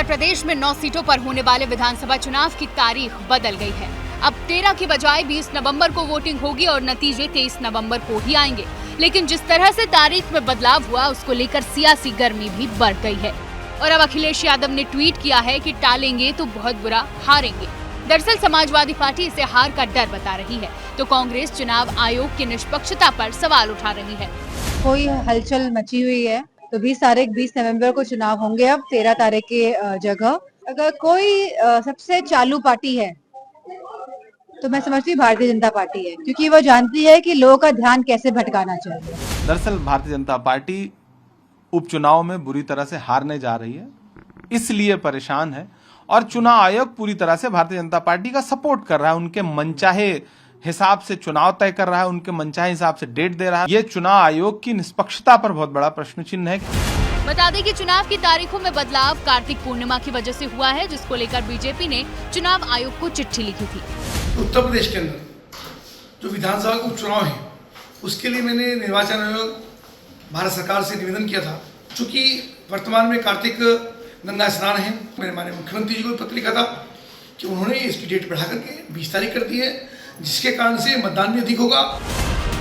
प्रदेश में 9 सीटों पर होने वाले विधानसभा चुनाव की तारीख बदल गई है। अब 13 की बजाय 20 नवंबर को वोटिंग होगी और नतीजे 23 नवंबर को ही आएंगे। लेकिन जिस तरह से तारीख में बदलाव हुआ, उसको लेकर सियासी गर्मी भी बढ़ गई है। और अब अखिलेश यादव ने ट्वीट किया है कि टालेंगे तो बहुत बुरा, हारेंगे। दरअसल समाजवादी पार्टी इसे हार का डर बता रही है, तो कांग्रेस चुनाव आयोग की निष्पक्षता पर सवाल उठा रही है। कोई हलचल मची हुई है, तो 20 नवंबर को चुनाव होंगे। अब 13 तारीख के जगह अगर कोई सबसे चालू पार्टी है तो मैं समझती हूँ भारतीय जनता पार्टी है, क्योंकि वो जानती है कि लोगों का ध्यान कैसे भटकाना चाहिए। दरअसल भारतीय जनता पार्टी उपचुनाव में बुरी तरह से हारने जा रही है, इसलिए परेशान है। और चुनाव आयोग पूरी तरह से भारतीय जनता पार्टी का सपोर्ट कर रहा है, उनके मनचाहे हिसाब से चुनाव तय कर रहा है, उनके मनचाहे हिसाब से डेट दे रहा है। ये चुनाव आयोग की निष्पक्षता पर बहुत बड़ा प्रश्न चिन्ह है। बता दें कि चुनाव की तारीखों में बदलाव कार्तिक पूर्णिमा की वजह से हुआ है, जिसको लेकर बीजेपी ने चुनाव आयोग को चिट्ठी लिखी थी। उत्तर प्रदेश के अंदर जो विधानसभा के उपचुनाव है, उसके लिए मैंने निर्वाचन आयोग भारत सरकार से निवेदन किया था। चूंकि वर्तमान में कार्तिक गंगा स्नान है, मैंने माननीय मुख्यमंत्री जी को पत्र लिखा था कि उन्होंने इसकी डेट बढ़ा करके 20 तारीख कर दी है, जिसके कारण से मतदान भी अधिक होगा।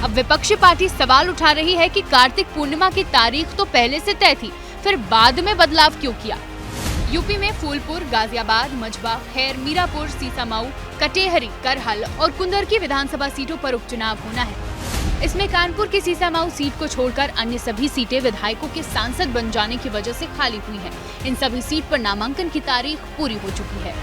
अब विपक्षी पार्टी सवाल उठा रही है कि कार्तिक पूर्णिमा की तारीख तो पहले से तय थी, फिर बाद में बदलाव क्यों किया। यूपी में फूलपुर, गाजियाबाद, मझवा, खैर, मीरापुर, सीसामऊ, कटेहरी, करहल और कुंदर की विधानसभा सीटों पर उपचुनाव होना है। इसमें कानपुर की सीसामऊ सीट को छोड़कर अन्य सभी सीटें विधायकों के सांसद बन जाने की वजह से खाली हुई हैं। इन सभी सीट पर नामांकन की तारीख पूरी हो चुकी है।